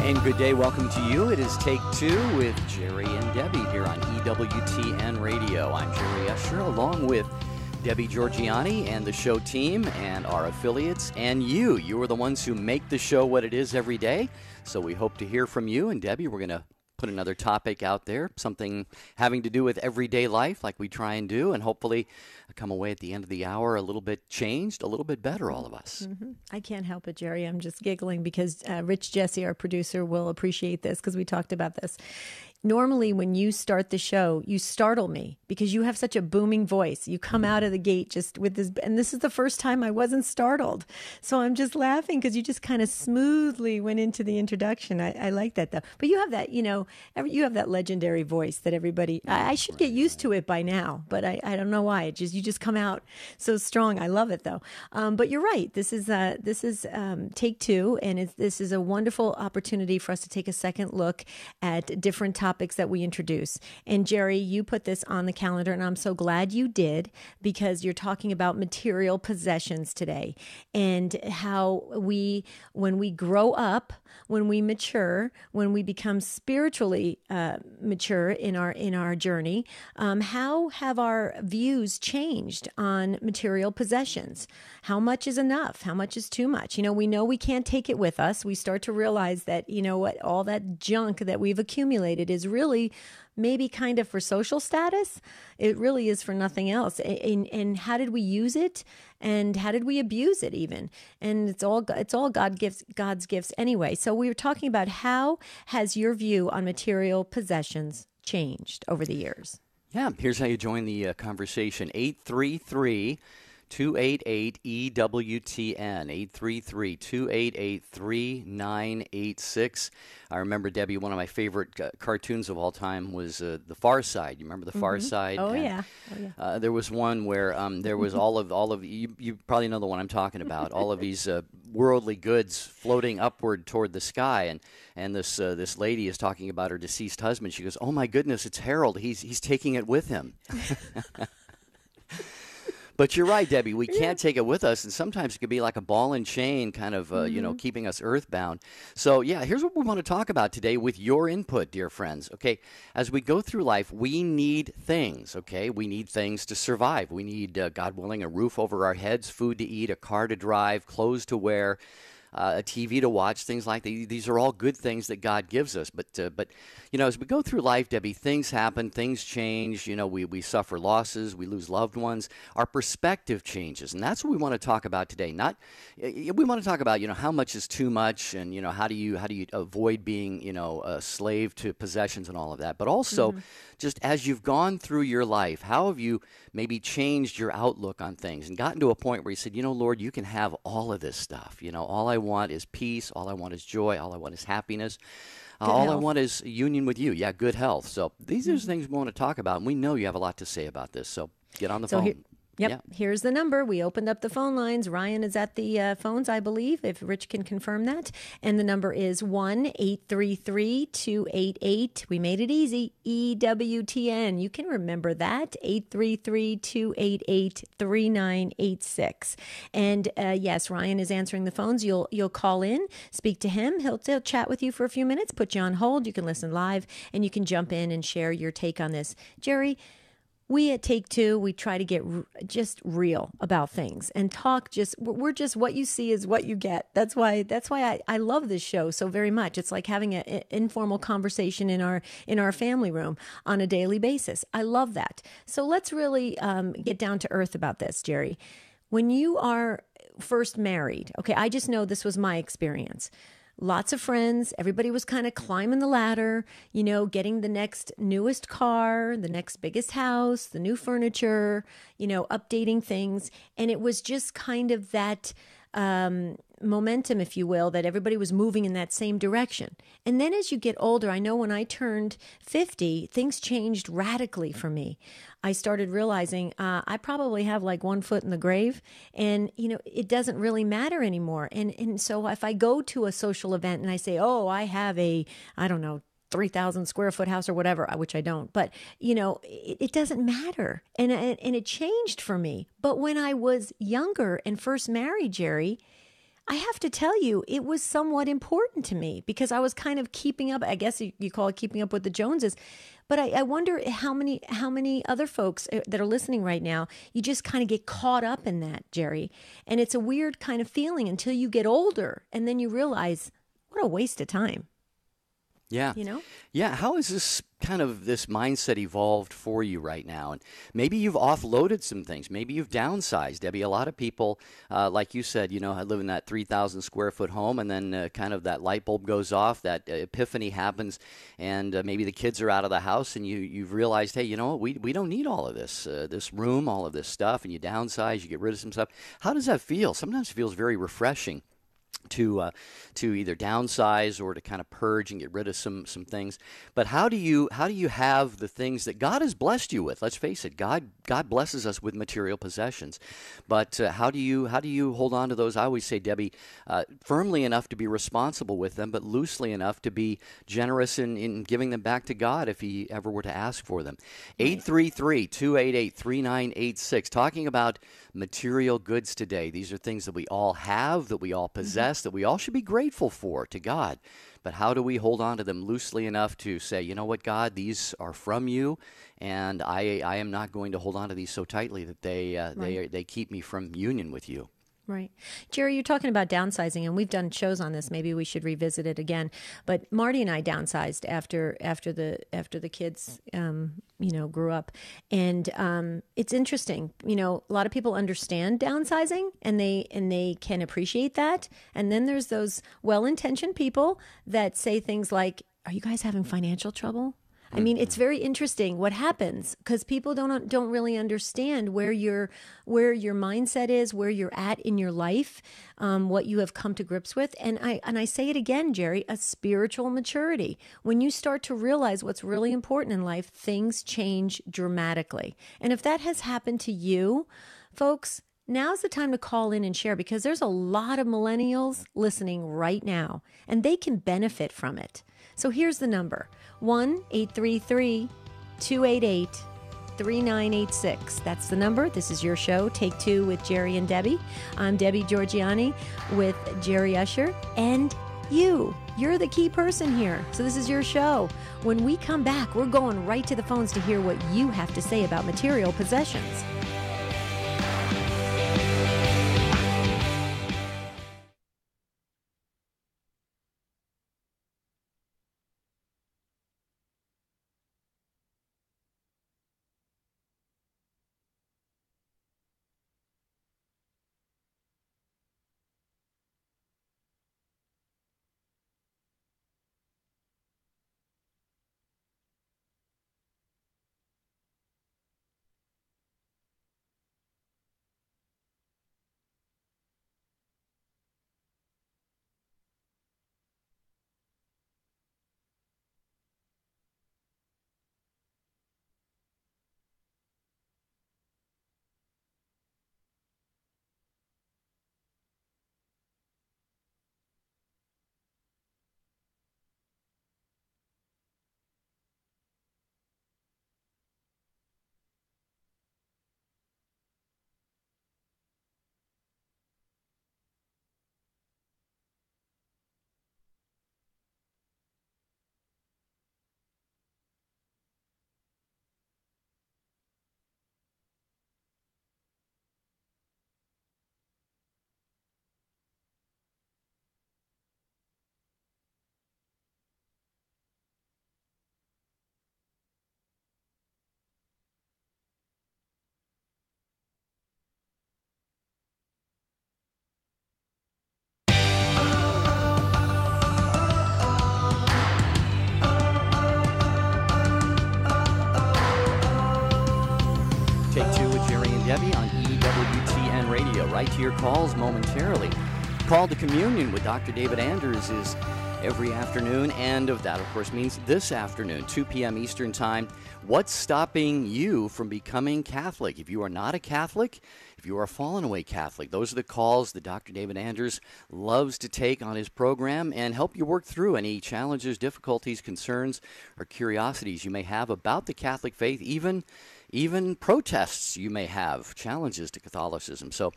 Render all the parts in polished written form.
And good day. Welcome to you. It is Take Two with Jerry and Debbie here on EWTN Radio. I'm Jerry Usher along with Debbie Georgiani and the show team and our affiliates and you. You are the ones who make the show what it is every day. So we hope to hear from you. And Debbie, we're going to put another topic out there, something having to do with everyday life like we try and do, and hopefully come away at the end of the hour a little bit changed, a little bit better, all of us. Mm-hmm. I can't help it, Jerry. I'm just giggling because Rich Jesse, our producer, will appreciate this because we talked about this. Normally, when you start the show, you startle me because you have such a booming voice. You come out of the gate just with this, and this is the first time I wasn't startled. So I'm just laughing because you just kind of smoothly went into the introduction. I like that, though. But you have that, you have that legendary voice that everybbe, I should get used to it by now, but I don't know why. You just come out so strong. I love it, though. But you're right. This is Take Two, and this is a wonderful opportunity for us to take a second look at different topics that we introduce. And Jerry, you put this on the calendar, and I'm so glad you did, because you're talking about material possessions today and how when we grow up, when we mature, when we become spiritually mature in our journey, how have our views changed on material possessions? How much is enough? How much is too much? We know we can't take it with us. We start to realize that, all that junk that we've accumulated is really maybe kind of for social status. It really is for nothing else. And how did we use it? And how did we abuse it even? And it's all God's gifts anyway. So we were talking about how has your view on material possessions changed over the years? Yeah, here's how you join the conversation. 833-288-EWTN, 833-288-3986. I remember, Debbie, one of my favorite cartoons of all time was The Far Side. You remember The Far Side? Oh, yeah. There was one where there was all of you probably know the one I'm talking about, all of these worldly goods floating upward toward the sky, and this lady is talking about her deceased husband. She goes, "Oh my goodness, it's Harold. He's taking it with him." But you're right, Debbie. We can't take it with us, and sometimes it could be like a ball and chain, kind of, keeping us earthbound. So, yeah, here's what we want to talk about today with your input, dear friends. Okay, as we go through life, we need things. Okay, we need things to survive. We need, God willing, a roof over our heads, food to eat, a car to drive, clothes to wear, a TV to watch, things like that. These are all good things that God gives us. But as we go through life, Debbie, things happen, things change. We suffer losses, we lose loved ones. Our perspective changes, and that's what we want to talk about today. We want to talk about how much is too much, and how do you avoid being a slave to possessions and all of that. But also, just as you've gone through your life, how have you maybe changed your outlook on things and gotten to a point where you said, Lord, you can have all of this stuff. All I want is peace. All I want is joy. All I want is happiness. All I want is union with you. Yeah, good health. So these are things we want to talk about, and we know you have a lot to say about this. So get on the phone. Yep. Yeah. Here's the number. We opened up the phone lines. Ryan is at the phones, I believe, if Rich can confirm that. And the number is 1-833-288. We made it easy. EWTN. You can remember that. 833-288-3986. And yes, Ryan is answering the phones. You'll call in, speak to him. He'll chat with you for a few minutes, put you on hold. You can listen live, and you can jump in and share your take on this. Jerry, we at Take Two, we try to get just real about things and talk. We're just what you see is what you get. That's why I love this show so very much. It's like having an informal conversation in our family room on a daily basis. I love that. So let's really get down to earth about this, Jerry. When you are first married, okay, I just know this was my experience. Lots of friends. Everybody was kind of climbing the ladder, getting the next newest car, the next biggest house, the new furniture, updating things. And it was just kind of that momentum, if you will, that everybody was moving in that same direction. And then as you get older, I know when I turned 50, things changed radically for me. I started realizing I probably have like one foot in the grave, and it doesn't really matter anymore. And so if I go to a social event and I say, oh, I have I don't know, 3,000 square foot house or whatever, which I don't, but it doesn't matter. And it changed for me. But when I was younger and first married, Jerry, I have to tell you, it was somewhat important to me because I was kind of keeping up. I guess you call it keeping up with the Joneses. But I wonder how many other folks that are listening right now, you just kind of get caught up in that, Jerry. And it's a weird kind of feeling until you get older. And then you realize, what a waste of time. Yeah. You know? Yeah. How has this mindset evolved for you right now? And maybe you've offloaded some things. Maybe you've downsized, Debbie. A lot of people, like you said, I live in that 3,000 square foot home, and then kind of that light bulb goes off, that epiphany happens, and maybe the kids are out of the house, and you've realized, hey, you know what? We don't need all of this room, all of this stuff, and you downsize, you get rid of some stuff. How does that feel? Sometimes it feels very refreshing to either downsize or to kind of purge and get rid of some things. But how do you have the things that God has blessed you with? Let's face it, God blesses us with material possessions. But how do you hold on to those? I always say, Debbie, firmly enough to be responsible with them, but loosely enough to be generous in giving them back to God if He ever were to ask for them. 833-288-3986. Talking about material goods today. These are things that we all have, that we all possess, that we all should be grateful for to God. But how do we hold on to them loosely enough to say, you know what, God, these are from you, and I am not going to hold on to these so tightly that they keep me from union with you. Right. Jerry, you're talking about downsizing, and we've done shows on this. Maybe we should revisit it again. But Marty and I downsized after the kids, grew up. And it's interesting. A lot of people understand downsizing, and they can appreciate that. And then there's those well-intentioned people that say things like, "Are you guys having financial trouble?" I mean, it's very interesting what happens because people don't really understand where your mindset is, where you're at in your life, what you have come to grips with. And I say it again, Jerry, a spiritual maturity. When you start to realize what's really important in life, things change dramatically. And if that has happened to you, folks, now's the time to call in and share because there's a lot of millennials listening right now, and they can benefit from it. So here's the number, 1-833-288-3986. That's the number. This is your show, Take Two with Jerry and Debbie. I'm Debbie Georgianni with Jerry Usher, and you're the key person here. So this is your show. When we come back, we're going right to the phones to hear what you have to say about material possessions. Debbie on EWTN Radio. Right to your calls momentarily. Call to Communion with Dr. David Anders is every afternoon, and that, of course, means this afternoon, 2 p.m. Eastern Time. What's stopping you from becoming Catholic? If you are not a Catholic, if you are a fallen away Catholic, those are the calls that Dr. David Anders loves to take on his program and help you work through any challenges, difficulties, concerns, or curiosities you may have about the Catholic faith, even even protests you may have, challenges to Catholicism. So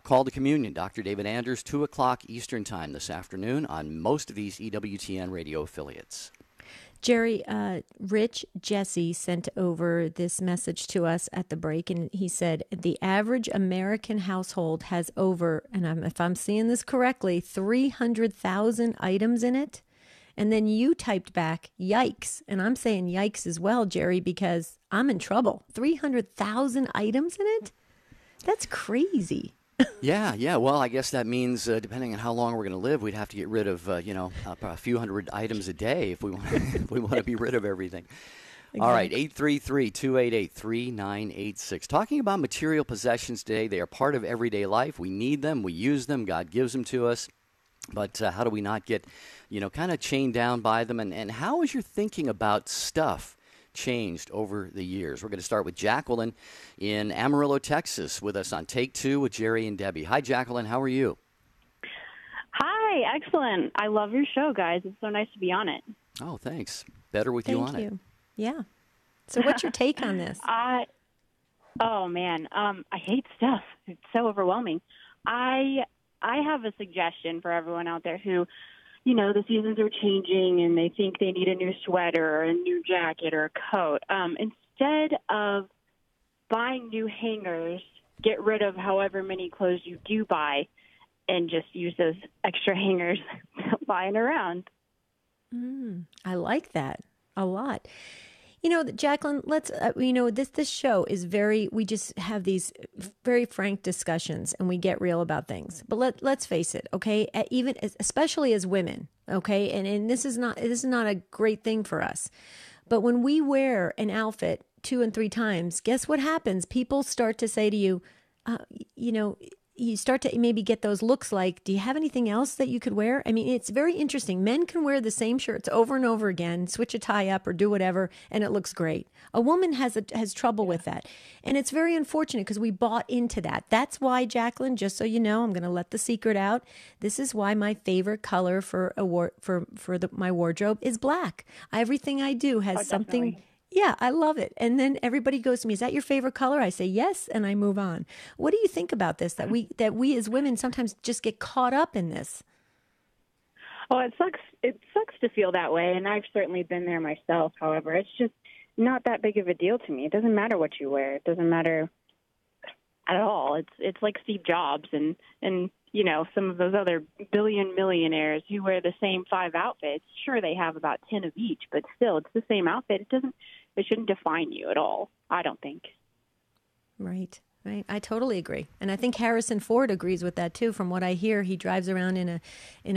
call to communion, Dr. David Anders, 2 o'clock Eastern Time this afternoon on most of these EWTN radio affiliates. Jerry, Rich Jesse sent over this message to us at the break, and he said the average American household has over, and if I'm seeing this correctly, 300,000 items in it. And then you typed back, yikes. And I'm saying yikes as well, Jerry, because I'm in trouble. 300,000 items in it? That's crazy. Yeah. Well, I guess that means depending on how long we're going to live, we'd have to get rid of a few hundred items a day if we want if we want to be rid of everything. Exactly. All right, 833-288-3986. Talking about material possessions today, they are part of everyday life. We need them, we use them, God gives them to us. But how do we not get, kind of chained down by them? And how is your thinking about stuff changed over the years? We're going to start with Jacqueline in Amarillo, Texas, with us on Take Two with Jerry and Debbie. Hi, Jacqueline. How are you? Hi, excellent. I love your show, guys. It's so nice to be on it. Oh, thanks. Better with you on it. Thank you. Yeah. So what's your take on this? I hate stuff. It's so overwhelming. I have a suggestion for everyone out there who, the seasons are changing and they think they need a new sweater or a new jacket or a coat. Instead of buying new hangers, get rid of however many clothes you do buy and just use those extra hangers lying around. I like that a lot. Jacqueline, let's, this show is we just have these very frank discussions and we get real about things. But let's face it, okay? Especially as women, okay? And this is not a great thing for us. But when we wear an outfit 2 and 3 times, guess what happens? People start to say to you, you start to maybe get those looks like, do you have anything else that you could wear? I mean, it's very interesting. Men can wear the same shirts over and over again, switch a tie up or do whatever, and it looks great. A woman has trouble with that. And it's very unfortunate because we bought into that. That's why, Jacqueline, just so you know, I'm going to let the secret out. This is why my favorite color for my wardrobe is black. Everything I do has something... Definitely. Yeah, I love it. And then everybody goes to me, is that your favorite color? I say yes, and I move on. What do you think about this, that we as women sometimes just get caught up in this? Oh, it sucks. It sucks to feel that way, and I've certainly been there myself. However, it's just not that big of a deal to me. It doesn't matter what you wear. It doesn't matter at all. It's like Steve Jobs and some of those other millionaires who wear the same 5 outfits. Sure, they have about 10 of each, but still, it's the same outfit. It shouldn't define you at all, I don't think. Right. I totally agree. And I think Harrison Ford agrees with that too. From what I hear, he drives around in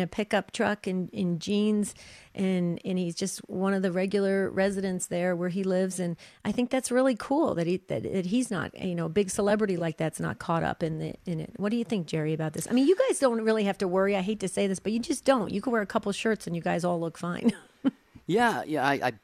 a pickup truck in jeans and he's just one of the regular residents there where he lives. And I think that's really cool that he's not, a big celebrity like that's not caught up in it. What do you think, Jerry, about this? I mean, you guys don't really have to worry. I hate to say this, but you just don't. You can wear a couple shirts and you guys all look fine. Yeah. I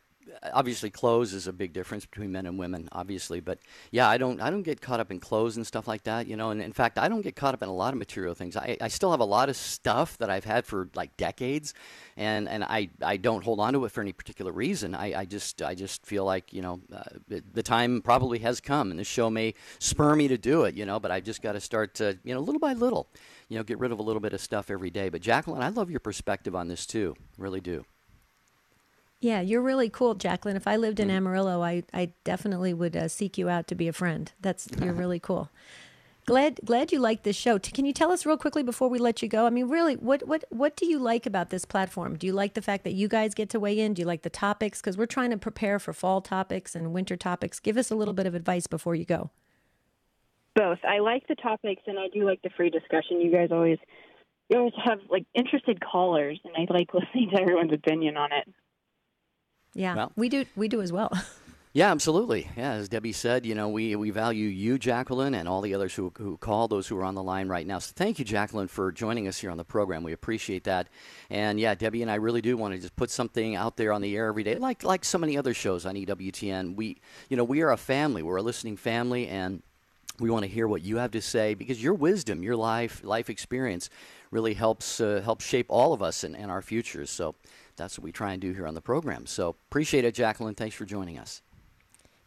obviously, clothes is a big difference between men and women, obviously. But yeah, I don't get caught up in clothes and stuff like that, And in fact, I don't get caught up in a lot of material things. I still have a lot of stuff that I've had for like decades, and I don't hold on to it for any particular reason. I just feel like the time probably has come, and this show may spur me to do it, But I just got to start little by little, get rid of a little bit of stuff every day. But Jacqueline, I love your perspective on this too, really do. Yeah, you're really cool, Jacqueline. If I lived in Amarillo, I definitely would seek you out to be a friend. You're really cool. Glad you like this show. Can you tell us real quickly before we let you go? I mean, really, what do you like about this platform? Do you like the fact that you guys get to weigh in? Do you like the topics? Because we're trying to prepare for fall topics and winter topics. Give us a little bit of advice before you go. Both. I like the topics, and I do like the free discussion. You always have like interested callers, and I like listening to everyone's opinion on it. Yeah, well, we do as well. Yeah, absolutely. Yeah, as Debbie said, we value you, Jacqueline, and all the others who call, those who are on the line right now. So thank you, Jacqueline, for joining us here on the program. We appreciate that. And yeah, Debbie and I really do want to just put something out there on the air every day, like so many other shows on EWTN. We are a family. We're a listening family, and we want to hear what you have to say because your wisdom, your life experience really helps shape all of us and our futures. So that's what we try and do here on the program. So appreciate it, Jacqueline. Thanks for joining us.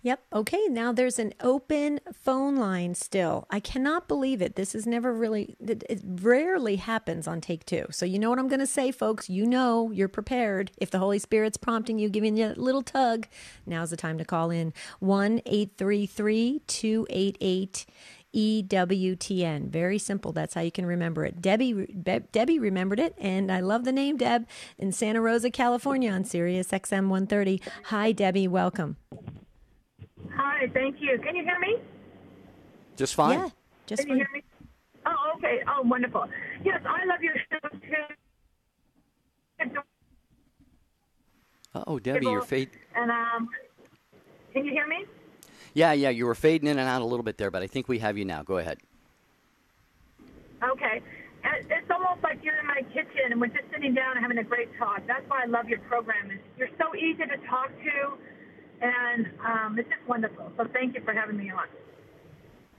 Yep. Okay. Now there's an open phone line still. I cannot believe it. This is never really, it rarely happens on Take Two. So you know what I'm going to say, folks. You know, you're prepared. If the Holy Spirit's prompting you, giving you a little tug, now's the time to call in 1-833-288 EWTN. Very simple. That's how you can remember it. Debbie remembered it, and I love the name Deb in Santa Rosa, California on Sirius XM 130. Hi, Debbie. Welcome. Hi, thank you. Can you hear me? Just fine. Yeah, just Can you hear me? Oh, okay. Oh, wonderful. Yes, I love your show too. Uh-oh, Debbie, you're fading. And can you hear me? Yeah, you were fading in and out a little bit there, but I think we have you now. Go ahead. Okay. It's almost like you're in my kitchen and we're just sitting down and having a great talk. That's why I love your program. You're so easy to talk to, and it's just wonderful. So thank you for having me on.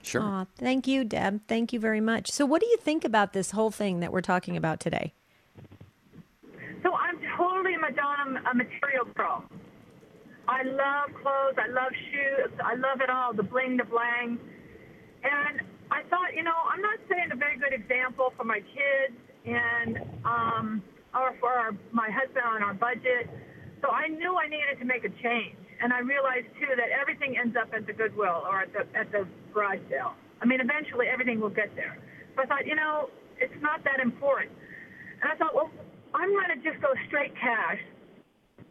Sure. Aw, thank you, Deb. Thank you very much. So what do you think about this whole thing that we're talking about today? So I'm totally a Madonna material girl. I love clothes. I love shoes. I love it all, the bling, the blang. And I thought, I'm not setting a very good example for my kids and or for my husband on our budget. So I knew I needed to make a change. And I realized, too, that everything ends up at the Goodwill or at the garage sale. I mean, eventually everything will get there. So I thought, it's not that important. And I thought, well, I'm going to just go straight cash.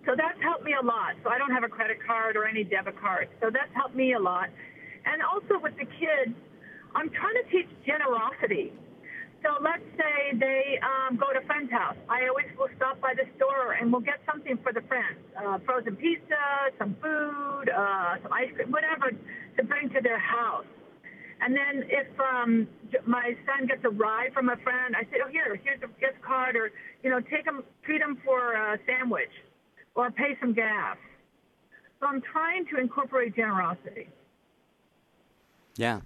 So that's helped me a lot. So I don't have a credit card or any debit card. So that's helped me a lot. And also with the kids, I'm trying to teach generosity. So let's say they go to a friend's house. I always will stop by the store and we'll get something for the friends, frozen pizza, some food, some ice cream, whatever, to bring to their house. And then if my son gets a ride from a friend, I say, oh, here's a gift card, or, treat them for a sandwich or pay some gas. So I'm trying to incorporate generosity. Yeah.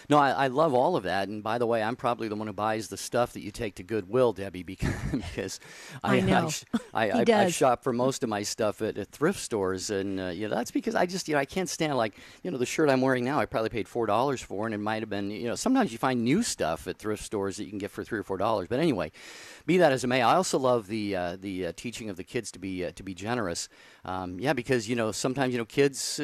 No, I love all of that. And by the way, I'm probably the one who buys the stuff that you take to Goodwill, Debbie, because I know. I shop for most of my stuff at thrift stores. And, that's because I just, I can't stand, the shirt I'm wearing now, I probably paid $4 for, and it might have been, sometimes you find new stuff at thrift stores that you can get for $3 or $4. But anyway, be that as it may, I also love the teaching of the kids to be generous. Because, sometimes, kids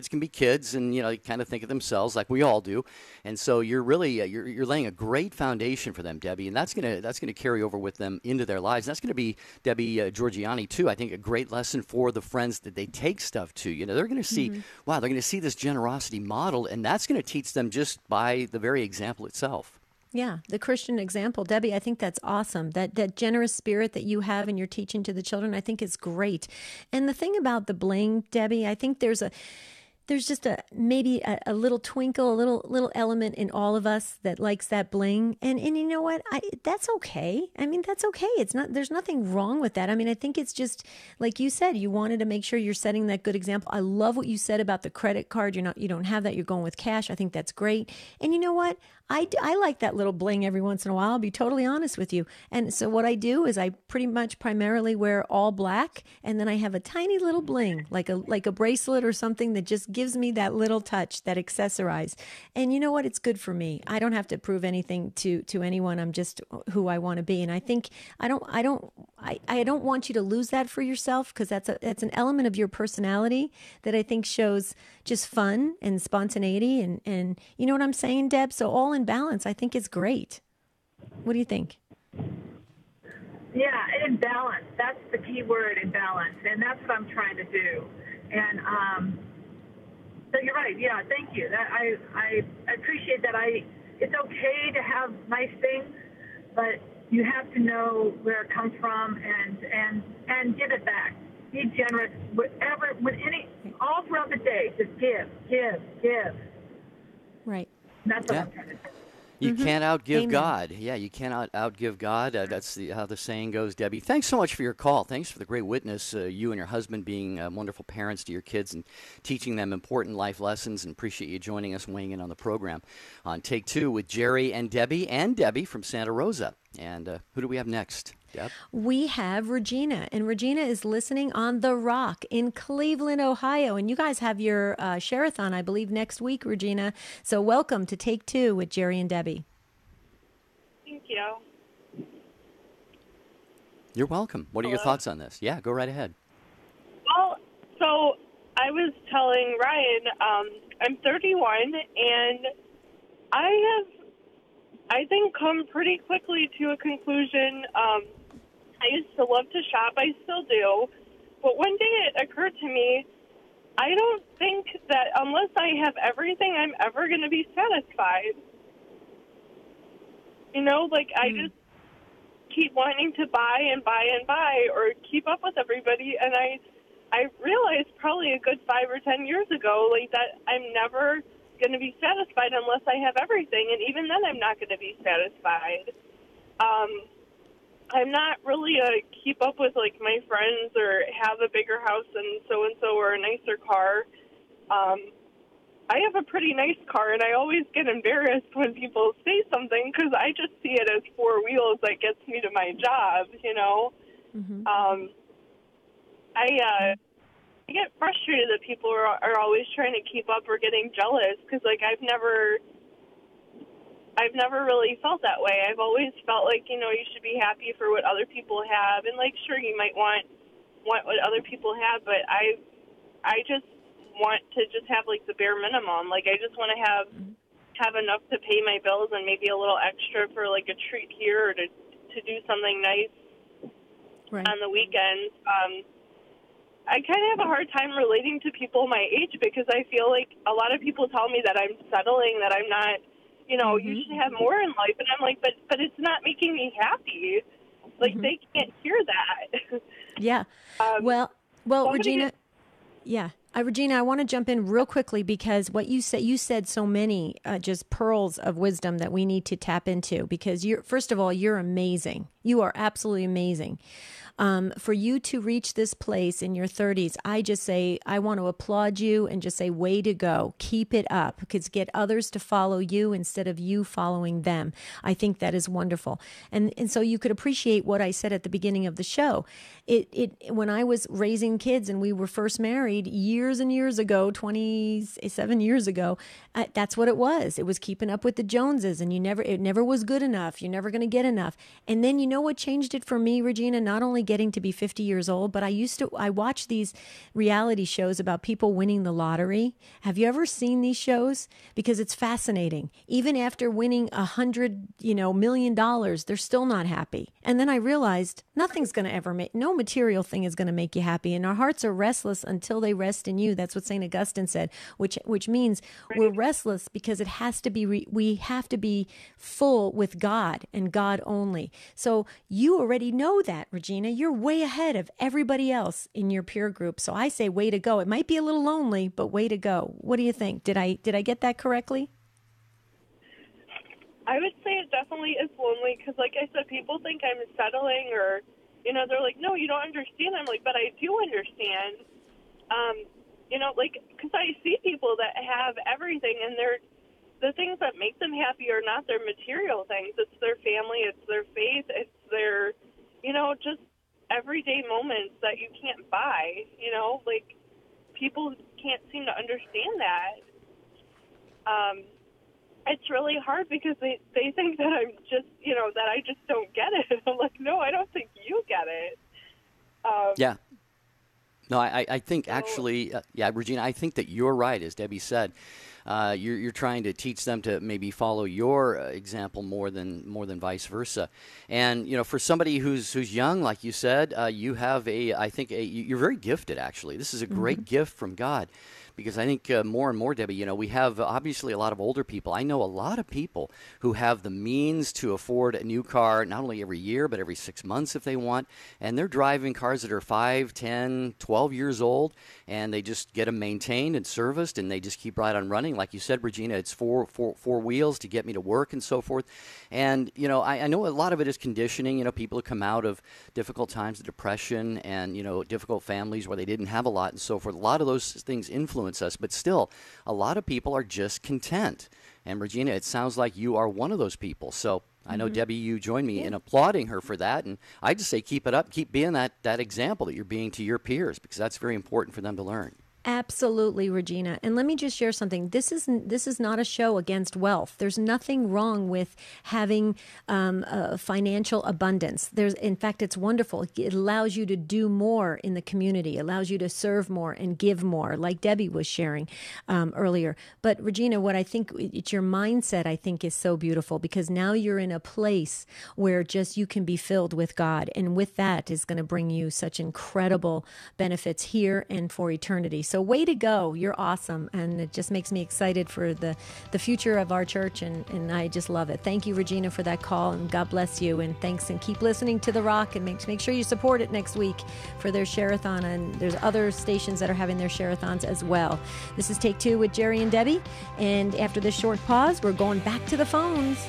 can be kids and, they kind of think of themselves like we all do. And so you're really you're laying a great foundation for them, Debbie, and that's gonna carry over with them into their lives. And that's gonna be, Debbie Georgiani, too, I think, a great lesson for the friends that they take stuff to. They're gonna see, wow, they're gonna see this generosity model, and that's gonna teach them just by the very example itself. Yeah, the Christian example. Debbie, I think that's awesome. That generous spirit that you have and you're teaching to the children, I think is great. And the thing about the bling, Debbie, I think there's just maybe a little twinkle, a little element in all of us that likes that bling. And you know what? That's okay. I mean, that's okay. There's nothing wrong with that. I mean, I think it's just, like you said, you wanted to make sure you're setting that good example. I love what you said about the credit card. You don't have that. You're going with cash. I think that's great. And you know what? I like that little bling every once in a while. I'll be totally honest with you. And so what I do is I pretty much primarily wear all black, and then I have a tiny little bling, like a bracelet or something that just gives me that little touch, that accessorize. And you know what? It's good for me. I don't have to prove anything to anyone. I'm just who I want to be. And I think I don't want you to lose that for yourself, because that's an element of your personality that I think shows just fun and spontaneity, and you know what I'm saying, Deb? So all in balance, I think is great. What do you think? Yeah, in balance. That's the key word, in balance, and that's what I'm trying to do. And so you're right. Yeah, thank you. I appreciate that. It's okay to have nice things, but you have to know where it comes from and give it back. Be generous, all throughout the day. Just give. Right. That's what I'm trying to do. You can't outgive Amen. God. Yeah, you cannot outgive God. That's how the saying goes, Debbie. Thanks so much for your call. Thanks for the great witness, you and your husband being wonderful parents to your kids and teaching them important life lessons, and appreciate you joining us, weighing in on the program on Take Two with Jerry and Debbie from Santa Rosa. And who do we have next, Deb? We have Regina, and Regina is listening on The Rock in Cleveland, Ohio. And you guys have your share-a-thon, I believe, next week, Regina. So welcome to Take Two with Jerry and Debbie. Thank you. You're welcome. What are your thoughts on this? Yeah, go right ahead. Well, so I was telling Ryan, I'm 31, and I think, come pretty quickly to a conclusion. I used to love to shop. I still do. But one day it occurred to me, I don't think that unless I have everything, I'm ever going to be satisfied. You know, like I just keep wanting to buy and buy and buy or keep up with everybody. And I realized probably a good 5 or 10 years ago, like that I'm never going to be satisfied unless I have everything. And even then I'm not going to be satisfied. I'm not really a keep up with like my friends or have a bigger house than so-and-so or a nicer car. I have a pretty nice car, and I always get embarrassed when people say something because I just see it as 4 wheels that gets me to my job, you know. Mm-hmm. I get frustrated that people are always trying to keep up or getting jealous because, like, I've never really felt that way. I've always felt like, you know, you should be happy for what other people have, and like, sure, you might want what other people have, but I just want to just have like the bare minimum. Like, I just want to have enough to pay my bills and maybe a little extra for like a treat here or to do something nice on the weekends. I kind of have a hard time relating to people my age because I feel like a lot of people tell me that I'm settling, that I'm not, you know, you should have more in life. And I'm like, but it's not making me happy. Like, they can't hear that. Yeah. Well, Regina, Regina, I want to jump in real quickly because what you said so many just pearls of wisdom that we need to tap into because first of all, you're amazing. You are absolutely amazing. For you to reach this place in your 30s, I just say, I want to applaud you and just say, way to go. Keep it up because get others to follow you instead of you following them. I think that is wonderful. And so you could appreciate what I said at the beginning of the show. When I was raising kids and we were first married years and years ago, 27 years ago, that's what it was. It was keeping up with the Joneses, and it never was good enough. You're never going to get enough. And then you know what changed it for me, Regina? Not only getting to be 50 years old, but I watched these reality shows about people winning the lottery. Have you ever seen these shows? Because it's fascinating. Even after winning $100 million, they're still not happy. And then I realized nothing's going to ever no material thing is going to make you happy. And our hearts are restless until they rest in you. That's what St. Augustine said, which means we're restless because it has to be, we have to be full with God and God only. So you already know that, Regina. You're way ahead of everybody else in your peer group. So I say, way to go. It might be a little lonely, but way to go. What do you think? Did I get that correctly? I would say it definitely is lonely because, like I said, people think I'm settling or, they're like, no, you don't understand. I'm like, but I do understand. Because I see people that have everything and the things that make them happy are not their material things. It's their family, it's their faith, it's their, just everyday moments that you can't buy, people can't seem to understand that. It's really hard because they think that I'm just, that I just don't get it. I'm like, no, I don't think you get it. Yeah. No, I think actually, Regina, I think that you're right, as Debbie said. You're trying to teach them to maybe follow your example more than vice versa. And for somebody who's young, like you said, you have you're very gifted. Actually, this is a great gift from God. Because I think more and more, Debbie, we have obviously a lot of older people. I know a lot of people who have the means to afford a new car, not only every year, but every 6 months if they want. And they're driving cars that are 5, 10, 12 years old, and they just get them maintained and serviced, and they just keep right on running. Like you said, Regina, it's four wheels to get me to work and so forth. And, I know a lot of it is conditioning. People who come out of difficult times, depression, and, difficult families where they didn't have a lot and so forth. A lot of those things influence us, but still, a lot of people are just content. And Regina, it sounds like you are one of those people. So I know, Debbie, you join me in applauding her for that. And I just say keep it up. Keep being that example that you're being to your peers, because that's very important for them to learn. Absolutely, Regina. And let me just share something. This is not a show against wealth. There's nothing wrong with having financial abundance. In fact, it's wonderful. It allows you to do more in the community, allows you to serve more and give more, like Debbie was sharing earlier. But Regina, what I think it's your mindset, I think, is so beautiful, because now you're in a place where just you can be filled with God, and with that is going to bring you such incredible benefits here and for eternity. So way to go. You're awesome. And it just makes me excited for the future of our church. And I just love it. Thank you, Regina, for that call. And God bless you. And thanks. And keep listening to The Rock. And make sure you support it next week for their share-a-thon. And there's other stations that are having their share-a-thons as well. This is Take Two with Jerry and Debbie. And after this short pause, we're going back to the phones.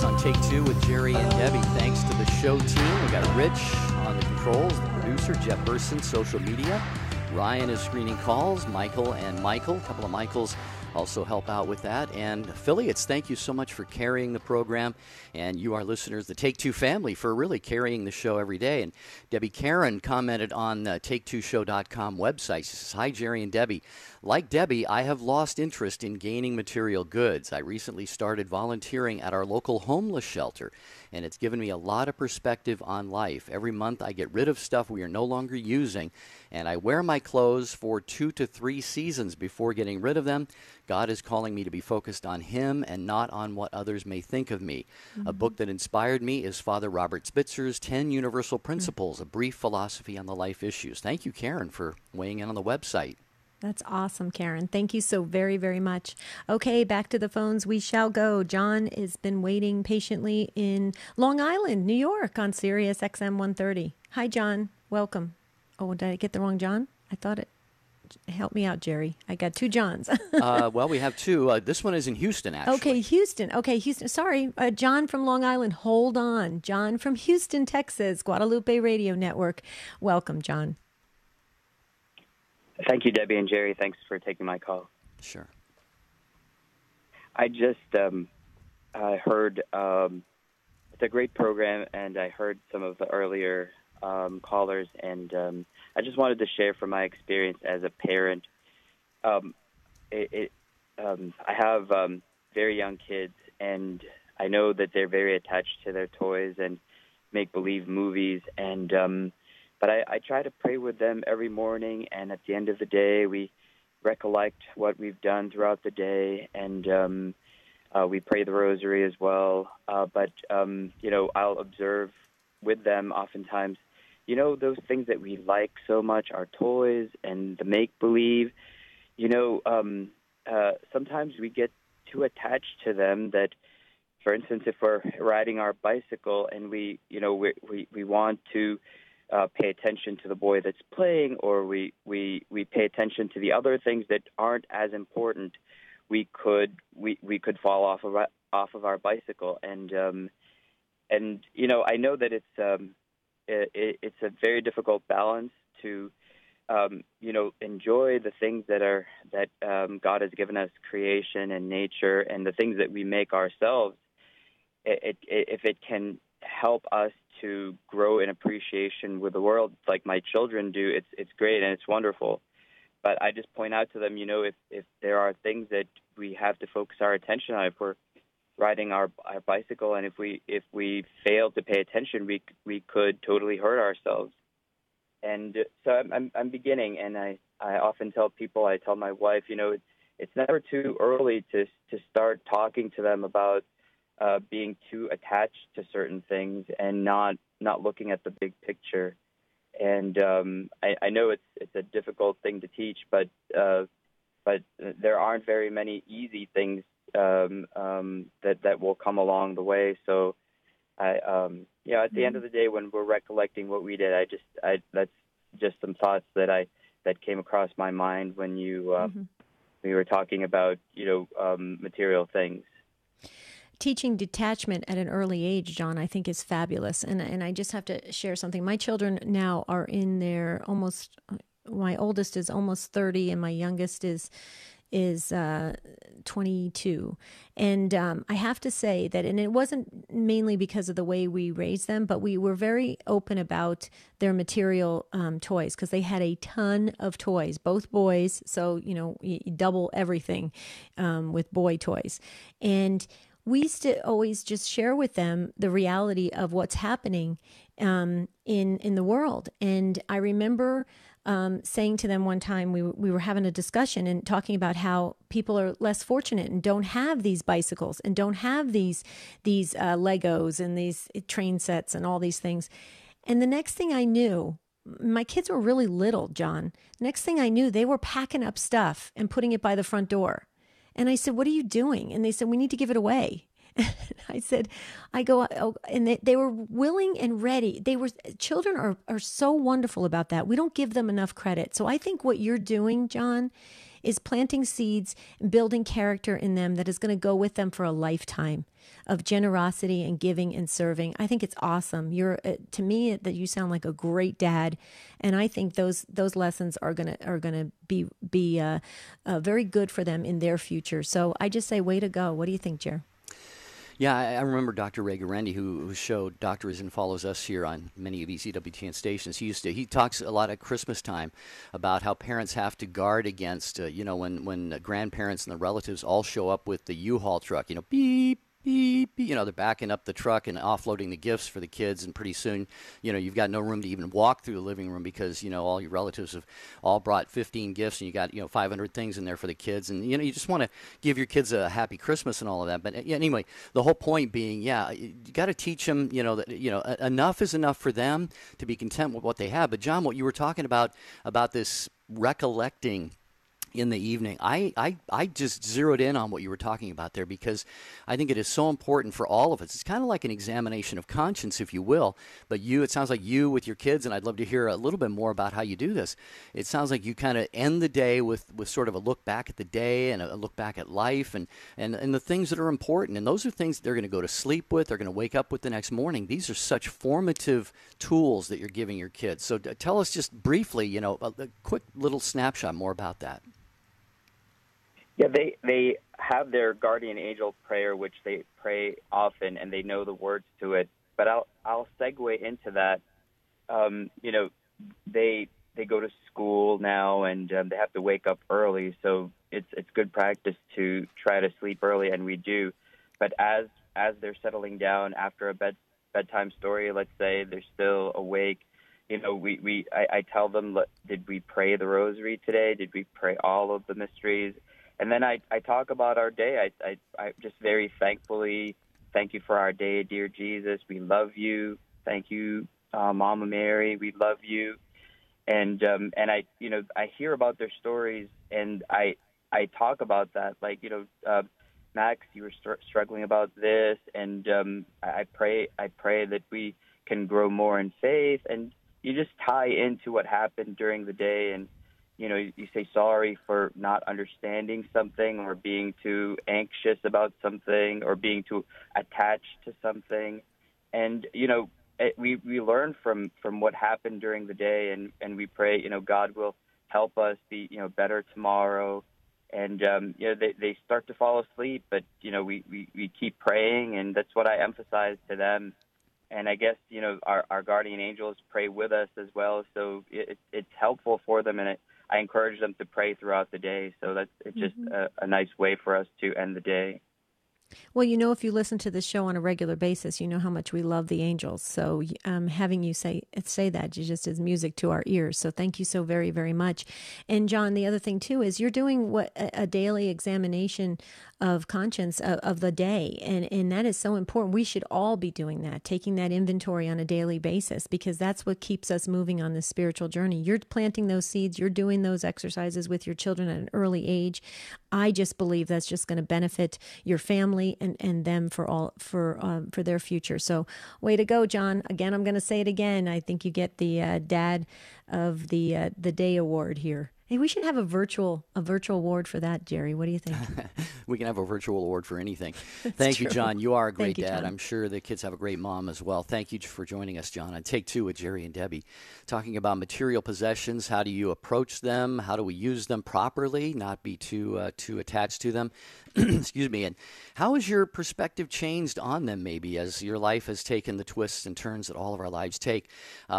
On Take Two with Jerry and Debbie. Thanks to the show team. We got Rich on the controls, the producer, Jeff Burson, social media. Ryan is screening calls. Michael, a couple of Michaels also help out with that. And affiliates, thank you so much for carrying the program. And you, our listeners, the Take Two family, for really carrying the show every day. And Debbie Karen commented on the Take2Show.com website. She says, "Hi, Jerry and Debbie. Like Debbie, I have lost interest in gaining material goods. I recently started volunteering at our local homeless shelter, and it's given me a lot of perspective on life. Every month I get rid of stuff we are no longer using, and I wear my clothes for 2 to 3 seasons before getting rid of them. God is calling me to be focused on Him and not on what others may think of me." A book that inspired me is Father Robert Spitzer's 10 Universal Principles, a brief philosophy on the life issues. Thank you, Karen, for weighing in on the website. That's awesome, Karen. Thank you so very, very much. Okay, back to the phones we shall go. John has been waiting patiently in Long Island, New York on Sirius XM 130. Hi, John. Welcome. Oh, did I get the wrong John? I thought it. Help me out, Jerry. I got 2 Johns. Well, we have 2. This one is in Houston, actually. Okay, Houston. Sorry, John from Long Island. Hold on. John from Houston, Texas, Guadalupe Radio Network. Welcome, John. Thank you, Debbie and Jerry. Thanks for taking my call. Sure. I just I heard it's a great program, and I heard some of the earlier callers, and I just wanted to share from my experience as a parent. I have very young kids, and I know that they're very attached to their toys, and make-believe movies. And but I try to pray with them every morning, and at the end of the day, we recollect what we've done throughout the day, and we pray the rosary as well. But I'll observe with them oftentimes, those things that we like so much, our toys and the make-believe. Sometimes we get too attached to them that, for instance, if we're riding our bicycle and we want to pay attention to the boy that's playing, or we pay attention to the other things that aren't as important, we could fall off of our bicycle. And I know that it's a very difficult balance to enjoy the things that God has given us, creation and nature, and the things that we make ourselves. If it can help us to grow in appreciation with the world, like my children do, it's great and it's wonderful. But I just point out to them, if there are things that we have to focus our attention on, if we're riding our bicycle, and if we fail to pay attention, we could totally hurt ourselves. And so I'm beginning, and I often tell people, I tell my wife, it's never too early to start talking to them about being too attached to certain things and not looking at the big picture. And I know it's a difficult thing to teach, but there aren't very many easy things that will come along the way. So at the end of the day, when we're recollecting what we did, that's just some thoughts that came across my mind when we were talking about material things. Teaching detachment at an early age, John, I think is fabulous. And I just have to share something. My children now are in their my oldest is almost 30 and my youngest is 22. And I have to say that, and it wasn't mainly because of the way we raised them, but we were very open about their material toys, because they had a ton of toys, both boys. So, you double everything with boy toys. And we used to always just share with them the reality of what's happening in the world. And I remember saying to them one time, we were having a discussion and talking about how people are less fortunate and don't have these bicycles and don't have these Legos and these train sets and all these things. And the next thing I knew, my kids were really little, John. Next thing I knew, they were packing up stuff and putting it by the front door. And I said, "What are you doing?" And they said, "We need to give it away." And they were willing and ready. Children are so wonderful about that. We don't give them enough credit. So I think what you're doing, John, is planting seeds and building character in them that is going to go with them for a lifetime of generosity and giving and serving. I think it's awesome. To me, that you sound like a great dad, and I think those lessons are gonna be very good for them in their future. So I just say, way to go. What do you think, Jer? Yeah, I remember Dr. Ray Garendi, who showed Doctors and follows us here on many of these EWTN stations. He talks a lot at Christmas time about how parents have to guard against, when the grandparents and the relatives all show up with the U-Haul truck, beep, beep, beep, they're backing up the truck and offloading the gifts for the kids, and pretty soon, you've got no room to even walk through the living room because, all your relatives have all brought 15 gifts, and you got, 500 things in there for the kids, and, you just want to give your kids a happy Christmas and all of that. But anyway, the whole point being, you got to teach them, that, enough is enough for them to be content with what they have. But John, what you were talking about this recollecting in the evening, I just zeroed in on what you were talking about there, because I think it is so important for all of us. It's kind of like an examination of conscience, if you will. But it sounds like you with your kids, and I'd love to hear a little bit more about how you do this. It sounds like you kind of end the day with sort of a look back at the day and a look back at life and the things that are important. And those are things that they're going to go to sleep with, they're going to wake up with the next morning. These are such formative tools that you're giving your kids. So tell us just briefly, a quick little snapshot more about that. Yeah, they have their guardian angel prayer, which they pray often, and they know the words to it. But I'll segue into that. They go to school now, and they have to wake up early, so it's good practice to try to sleep early, and we do. But as they're settling down after a bedtime story, let's say they're still awake, I tell them, did we pray the rosary today? Did we pray all of the mysteries? And then I talk about our day. I just very thankfully, thank you for our day, dear Jesus. We love you. Thank you, Mama Mary. We love you. And I hear about their stories, and I talk about that, like, Max, you were struggling about this, and I pray that we can grow more in faith, and you just tie into what happened during the day, and you say sorry for not understanding something, or being too anxious about something, or being too attached to something, and we learn from what happened during the day, and we pray God will help us be better tomorrow. And they start to fall asleep, but we keep praying, and that's what I emphasize to them. And I guess our guardian angels pray with us as well, so it's helpful for them, and I encourage them to pray throughout the day. So it's just a nice way for us to end the day. Well, if you listen to this show on a regular basis, you know how much we love the angels. So having you say that just is music to our ears. So thank you so very, very much. And John, the other thing too is you're doing a daily examination of conscience of the day. And that is so important. We should all be doing that, taking that inventory on a daily basis, because that's what keeps us moving on this spiritual journey. You're planting those seeds. You're doing those exercises with your children at an early age. I just believe that's just going to benefit your family and them for their future. So way to go, John. Again, I'm going to say it again. I think you get the Dad of the Day award here. Hey, we should have a virtual award for that, Jerry. What do you think? We can have a virtual award for anything. Thank you, John. You are a great dad. John. I'm sure the kids have a great mom as well. Thank you for joining us, John, on Take Two with Jerry and Debbie, talking about material possessions. How do you approach them? How do we use them properly, not be too attached to them? Excuse me. And how has your perspective changed on them, maybe, as your life has taken the twists and turns that all of our lives take?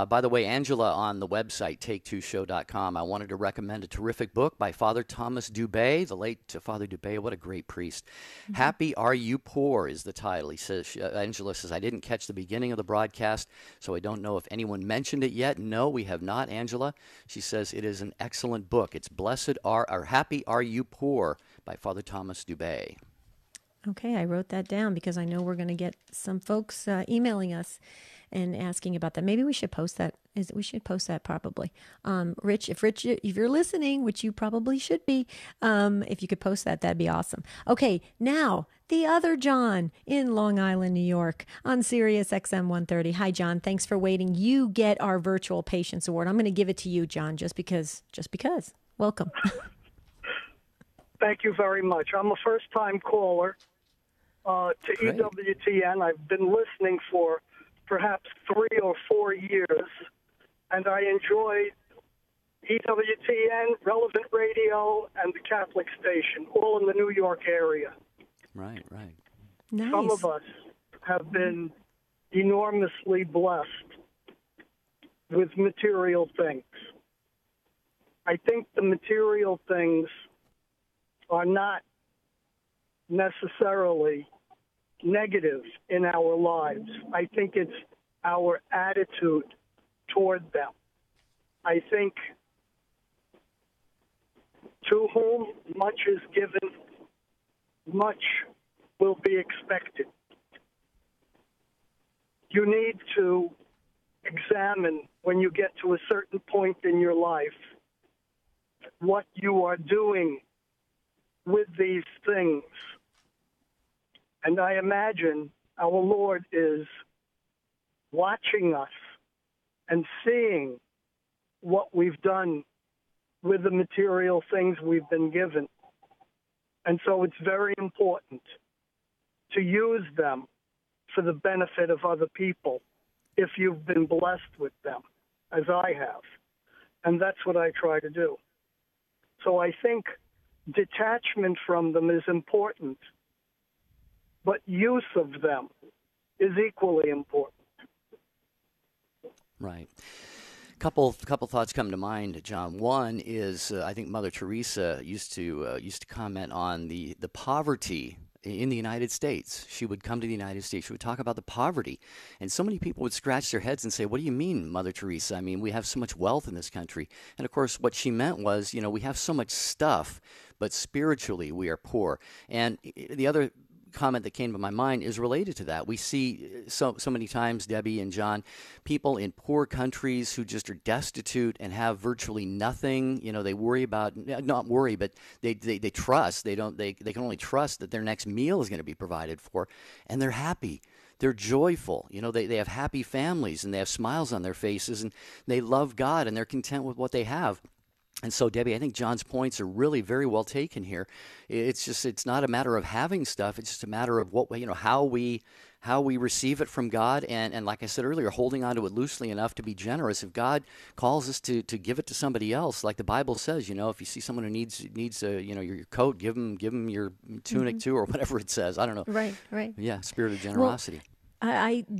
By the way, Angela on the website, take2show.com, I wanted to recommend a terrific book by Father Thomas Dubay, the late Father Dubay. What a great priest. Mm-hmm. Happy Are You Poor is the title. He says, Angela says, I didn't catch the beginning of the broadcast, so I don't know if anyone mentioned it yet. No, we have not, Angela. She says it is an excellent book. It's Happy Are You Poor by Father Thomas Dubay. Okay, I wrote that down because I know we're going to get some folks emailing us and asking about that. Maybe we should post that. We should post that probably. Rich, if you're listening, which you probably should be, if you could post that, that'd be awesome. Okay, now the other John in Long Island, New York, on Sirius XM 130. Hi, John. Thanks for waiting. You get our Virtual Patience Award. I'm going to give it to you, John, just because. Welcome. Thank you very much. I'm a first-time caller to Great. EWTN. I've been listening for perhaps 3 or 4 years, and I enjoy EWTN, Relevant Radio, and the Catholic station, all in the New York area. Right. Nice. Some of us have been enormously blessed with material things. I think the material things are not necessarily negative in our lives. I think it's our attitude toward them. I think to whom much is given, much will be expected. You need to examine, when you get to a certain point in your life, what you are doing with these things. And I imagine our Lord is watching us and seeing what we've done with the material things we've been given. And so it's very important to use them for the benefit of other people if you've been blessed with them, as I have. And that's what I try to do. So I think detachment from them is important, but use of them is equally important. Right. Couple thoughts come to mind, John. One is I think Mother Teresa used to comment on the poverty in the United States. She would come to the United States. She would talk about the poverty. And so many people would scratch their heads and say, what do you mean, Mother Teresa? I mean, we have so much wealth in this country. And of course, what she meant was, we have so much stuff, but spiritually we are poor. And the other comment that came to my mind is related to that. We see so many times, Debbie and John, people in poor countries who just are destitute and have virtually nothing. They worry about, not worry, but they trust. They can only trust that their next meal is going to be provided for, and they're happy. They're joyful. They have happy families, and they have smiles on their faces, and they love God, and they're content with what they have. And so, Debbie, I think John's points are really very well taken here. It's not a matter of having stuff. It's just a matter of how we receive it from God. And like I said earlier, holding on to it loosely enough to be generous. If God calls us to give it to somebody else, like the Bible says, if you see someone who needs your coat, give them your tunic too, or whatever it says. I don't know. Right. Yeah, spirit of generosity.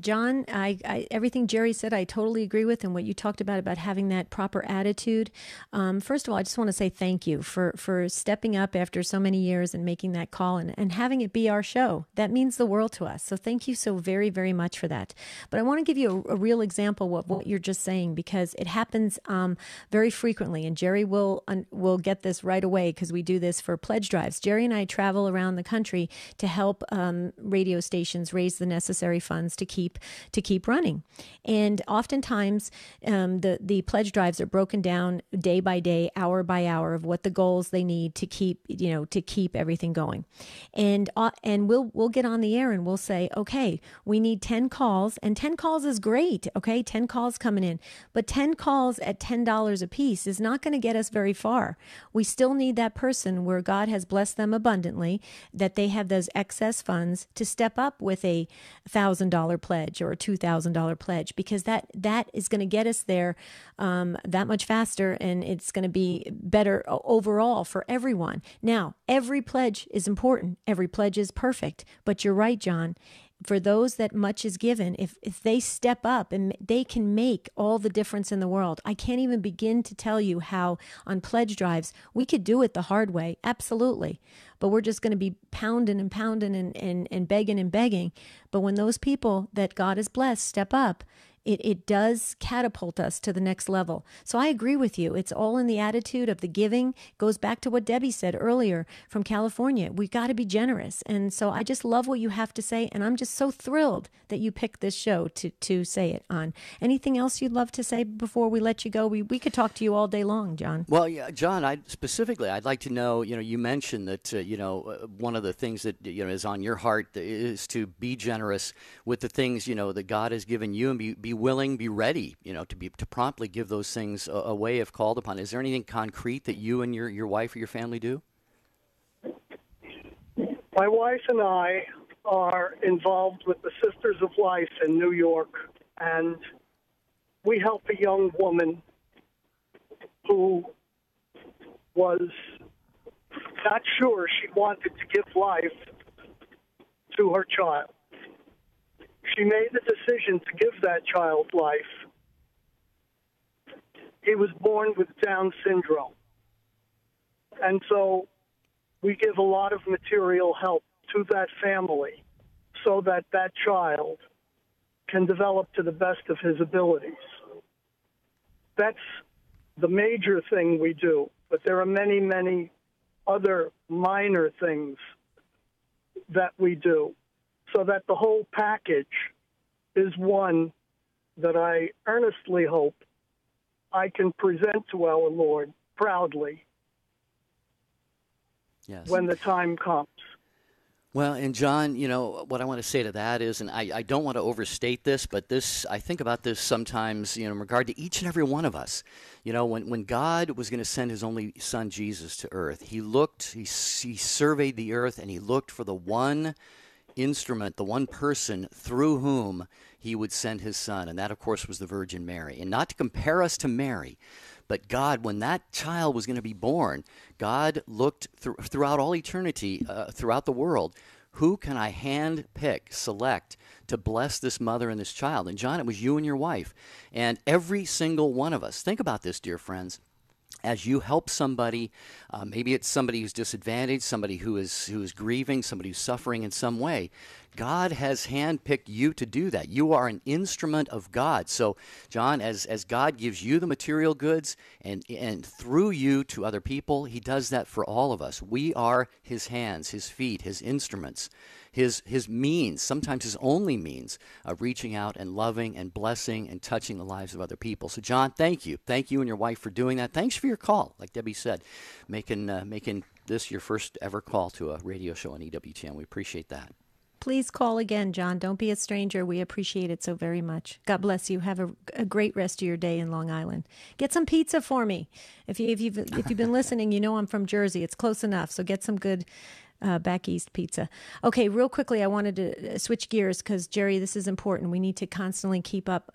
John, everything Jerry said, I totally agree with, and what you talked about having that proper attitude. First of all, I just want to say thank you for stepping up after so many years and making that call and having it be our show. That means the world to us. So thank you so very, very much for that. But I want to give you a real example of what you're just saying, because it happens very frequently, and Jerry will get this right away because we do this for pledge drives. Jerry and I travel around the country to help radio stations raise the necessary funds to keep running. And oftentimes the pledge drives are broken down day by day, hour by hour, of what the goals they need to keep everything going. And we'll get on the air and we'll say, okay, we need 10 calls, and 10 calls is great. Okay, 10 calls coming in, but 10 calls at $10 a piece is not going to get us very far. We still need that person where God has blessed them abundantly, that they have those excess funds to step up with a $1,000 pledge or a $2,000 pledge, because that is going to get us there that much faster, and it's going to be better overall for everyone. Now, every pledge is important. Every pledge is perfect. But you're right, John. For those that much is given, if they step up, and they can make all the difference in the world. I can't even begin to tell you how on pledge drives we could do it the hard way, absolutely. But we're just going to be pounding and pounding and begging and begging. But when those people that God has blessed step up, it does catapult us to the next level. So I agree with you. It's all in the attitude of the giving. Goes back to what Debbie said earlier from California. We got to be generous. And so I just love what you have to say. And I'm just so thrilled that you picked this show to say it on. Anything else you'd love to say before we let you go? We could talk to you all day long, John. Well, yeah, John, I'd like to know, you mentioned that, one of the things that, is on your heart is to be generous with the things, that God has given you, and be willing, be ready, to promptly give those things away if called upon. Is there anything concrete that you and your wife or your family do? My wife and I are involved with the Sisters of Life in New York, and we help a young woman who was not sure she wanted to give life to her child. She made the decision to give that child life. He was born with Down syndrome. And so we give a lot of material help to that family so that that child can develop to the best of his abilities. That's the major thing we do. But there are many, many other minor things that we do, so that the whole package is one that I earnestly hope I can present to our Lord proudly when the time comes. Well, and John, what I want to say to that is, and I don't want to overstate this, but I think about this sometimes, in regard to each and every one of us. When God was going to send his only son, Jesus, to earth, he surveyed the earth, and he looked for the one instrument, the one person through whom he would send his son. And that, of course, was the Virgin Mary. And not to compare us to Mary, but God, when that child was going to be born, God looked throughout all eternity, throughout the world, who can I select to bless this mother and this child? And John, it was you and your wife. And every single one of us, think about this, dear friends, as you help somebody, maybe it's somebody who's disadvantaged, somebody who is grieving, somebody who's suffering in some way. God has handpicked you to do that. You are an instrument of God. So, John, as God gives you the material goods and through you to other people, He does that for all of us. We are His hands, His feet, His instruments, His means, sometimes His only means of reaching out and loving and blessing and touching the lives of other people. So, John, thank you. Thank you and your wife for doing that. Thanks for your call, like Debbie said, making this your first ever call to a radio show on EWTN. We appreciate that. Please call again, John. Don't be a stranger. We appreciate it so very much. God bless you. Have a great rest of your day in Long Island. Get some pizza for me. If you've been listening, you know I'm from Jersey. It's close enough. So get some good back east pizza. Okay, real quickly, I wanted to switch gears because, Jerry, this is important. We need to constantly keep up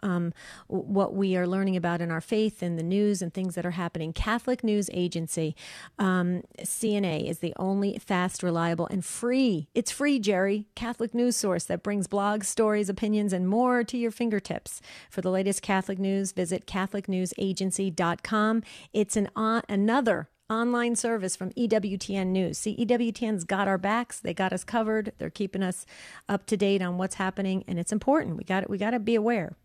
what we are learning about in our faith and the news and things that are happening. Catholic News Agency, CNA, is the only fast, reliable, and free. It's free, Jerry. Catholic news source that brings blogs, stories, opinions, and more to your fingertips. For the latest Catholic news, visit CatholicNewsAgency.com. It's another online service from EWTN News. See, EWTN's got our backs. They got us covered. They're keeping us up to date on what's happening, and it's important. We got to be aware.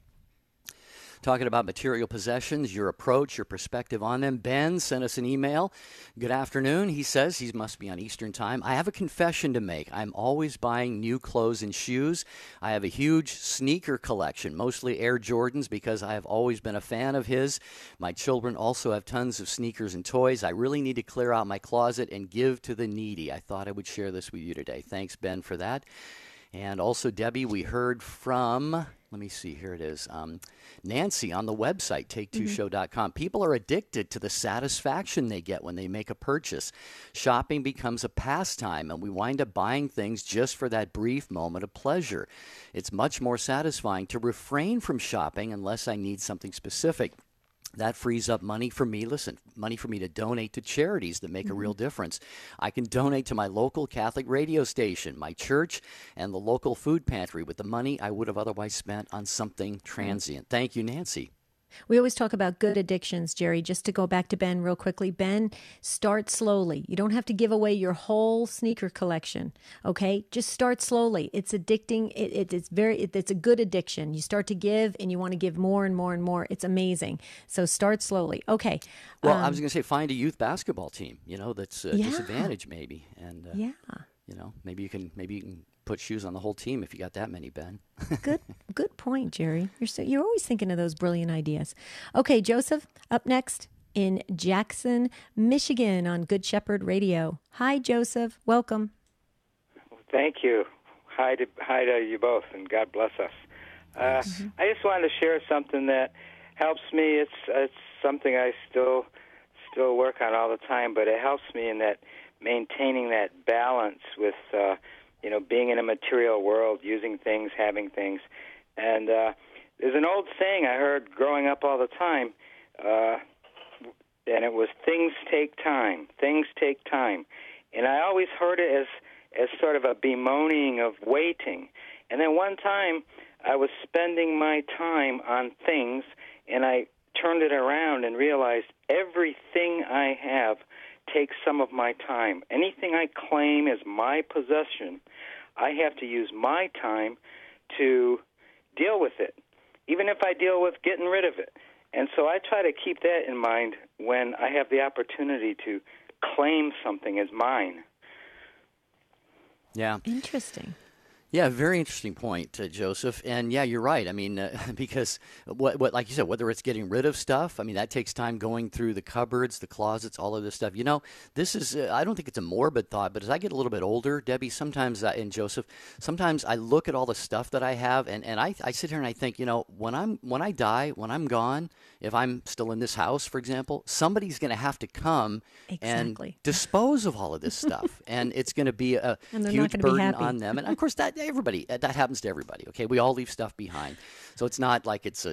Talking about material possessions, your approach, your perspective on them. Ben sent us an email. Good afternoon. He says he must be on Eastern Time. I have a confession to make. I'm always buying new clothes and shoes. I have a huge sneaker collection, mostly Air Jordans, because I have always been a fan of his. My children also have tons of sneakers and toys. I really need to clear out my closet and give to the needy. I thought I would share this with you today. Thanks, Ben, for that. And also, Debbie, we heard from, let me see, here it is, Nancy on the website, take2show.com. People are addicted to the satisfaction they get when they make a purchase. Shopping becomes a pastime, and we wind up buying things just for that brief moment of pleasure. It's much more satisfying to refrain from shopping unless I need something specific. That frees up money for me. Listen, money for me to donate to charities that make a real difference. I can donate to my local Catholic radio station, my church, and the local food pantry with the money I would have otherwise spent on something transient. Thank you, Nancy. We always talk about good addictions, Jerry. Just to go back to Ben real quickly. Ben, start slowly. You don't have to give away your whole sneaker collection, okay? Just start slowly. It's addicting. It's a good addiction. You start to give, and you want to give more and more and more. It's amazing. So start slowly. Okay. Well, I was going to say, find a youth basketball team, that's disadvantaged maybe. And, maybe you can put shoes on the whole team if you got that many, Ben. Good point, Jerry. You're always thinking of those brilliant ideas. Okay, Joseph, up next in Jackson, Michigan on Good Shepherd Radio. Hi, Joseph. Welcome. Thank you. Hi to you both, and God bless us. I just wanted to share something that helps me. It's something I still work on all the time, but it helps me in that maintaining that balance with being in a material world, using things, having things. And there's an old saying I heard growing up all the time, and it was, things take time, things take time. And I always heard it as sort of a bemoaning of waiting. And then one time I was spending my time on things, and I turned it around and realized everything I have takes some of my time. Anything I claim as my possession, I have to use my time to deal with it, even if I deal with getting rid of it. And so I try to keep that in mind when I have the opportunity to claim something as mine. Yeah. Interesting. Yeah, very interesting point, Joseph. And yeah, you're right. I mean, because what like you said, whether it's getting rid of stuff, I mean, that takes time going through the cupboards, the closets, all of this stuff. This is, I don't think it's a morbid thought, but as I get a little bit older, Debbie, sometimes, and Joseph, sometimes I look at all the stuff that I have and I sit here and I think, when I die, when I'm gone, if I'm still in this house, for example, somebody's going to have to come and dispose of all of this stuff. And it's going to be a huge burden on them. And of course, that happens to everybody. Okay, we all leave stuff behind, so it's not like it's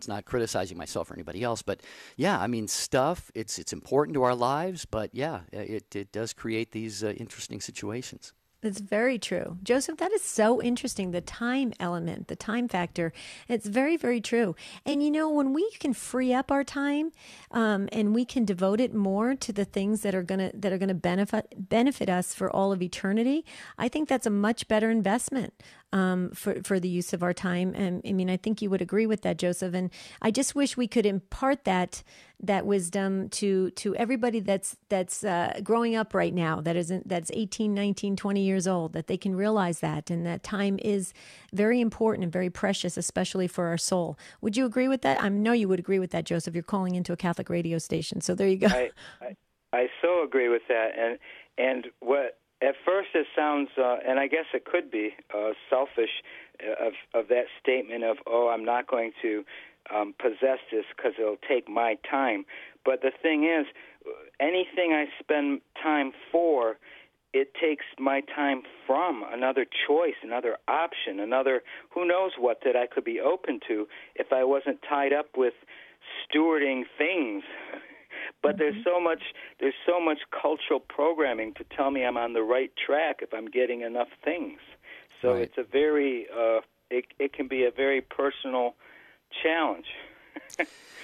not criticizing myself or anybody else. But yeah, I mean, stuff. It's important to our lives, but yeah, it does create these interesting situations. It's very true. Joseph, that is so interesting. The time element, the time factor. It's very, very true. And when we can free up our time and we can devote it more to the things that are gonna benefit us for all of eternity, I think that's a much better investment for the use of our time. And I mean, I think you would agree with that, Joseph. And I just wish we could impart that wisdom to everybody that's growing up right now, that's 18, 19, 20 years old, that they can realize that, and that time is very important and very precious, especially for our soul. Would you agree with that? I know you would agree with that, Joseph. You're calling into a Catholic radio station, so there you go. I so agree with that, and what at first it sounds, and I guess it could be selfish of that statement of, oh, I'm not going to possess this because it'll take my time. But the thing is, anything I spend time for, it takes my time from another choice, another option, another who knows what that I could be open to if I wasn't tied up with stewarding things. But there's so much cultural programming to tell me I'm on the right track if I'm getting enough things. So Right. it's a very it can be a very personal challenge.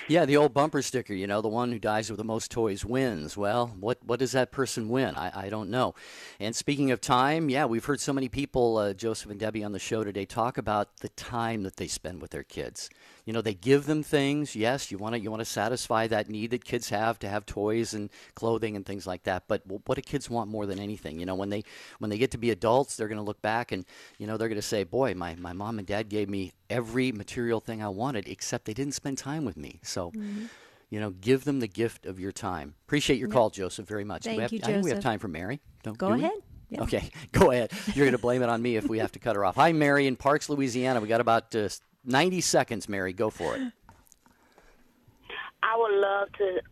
Yeah, the old bumper sticker, the one who dies with the most toys wins. Well, what does that person win? I don't know. And speaking of time, yeah, we've heard so many people, Joseph and Debbie on the show today, talk about the time that they spend with their kids. They give them things. Yes, you want to satisfy that need that kids have to have toys and clothing and things like that. But what do kids want more than anything? When they get to be adults, they're going to look back and they're going to say, "Boy, my mom and dad gave me every material thing I wanted, except they didn't spend time with me." So, give them the gift of your time. Appreciate your call, Joseph, very much. Thank you, I think we have Joseph. time for Mary. Go ahead. Yeah. Okay, go ahead. You're going to blame it on me if we have to cut her off. Hi, Mary in Parks, Louisiana. We got about 90 seconds, Mary. Go for it. I would love to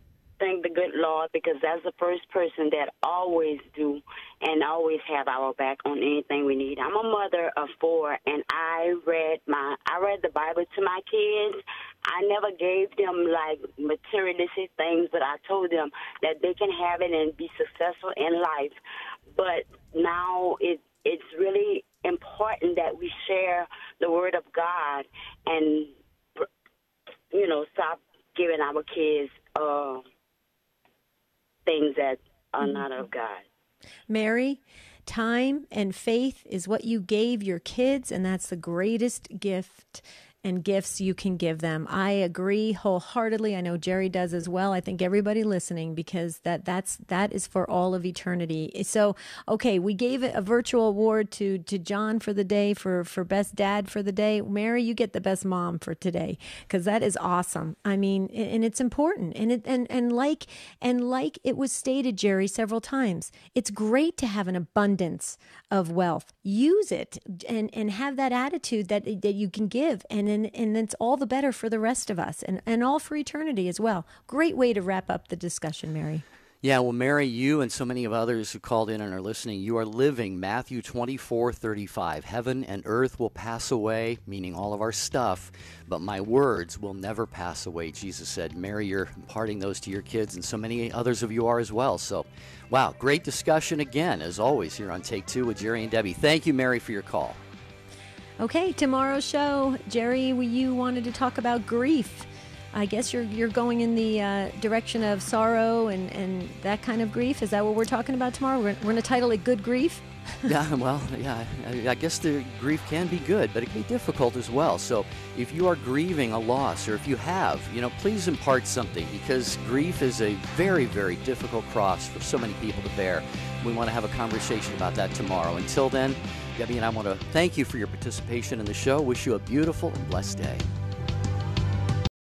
thank the good Lord, because that's the first person that always do and always have our back on anything we need. I'm a mother of 4, and I read the Bible to my kids. I never gave them like materialistic things, but I told them that they can have it and be successful in life. But now it's really important that we share the Word of God and stop giving our kids things that are not of God. Mary, time and faith is what you gave your kids, and that's the greatest gift and gifts you can give them. I agree wholeheartedly. I know Jerry does as well. I think everybody listening, because that is for all of eternity. So, okay, we gave a virtual award to John for the day for best dad for the day. Mary, you get the best mom for today, because that is awesome. I mean, and it's important. And like it was stated, Jerry, several times, it's great to have an abundance of wealth. Use it and have that attitude that you can give, and it's all the better for the rest of us, and all for eternity as well. Great way to wrap up the discussion, Mary. Yeah, well, Mary, you and so many of others who called in and are listening, you are living Matthew 24:35. Heaven and earth will pass away, meaning all of our stuff, but my words will never pass away, Jesus said. Mary, you're imparting those to your kids, and so many others of you are as well. So, wow, great discussion again, as always, here on Take Two with Jerry and Debbie. Thank you, Mary, for your call. Okay, tomorrow's show, Jerry, you wanted to talk about grief. I guess you're going in the direction of sorrow and that kind of grief. Is that what we're talking about tomorrow? We're going to title it Good Grief? Yeah, well, yeah, I guess the grief can be good, but it can be difficult as well. So if you are grieving a loss, or if you have, please impart something, because grief is a very, very difficult cross for so many people to bear. We want to have a conversation about that tomorrow. Until then, Debbie and I want to thank you for your participation in the show. Wish you a beautiful and blessed day.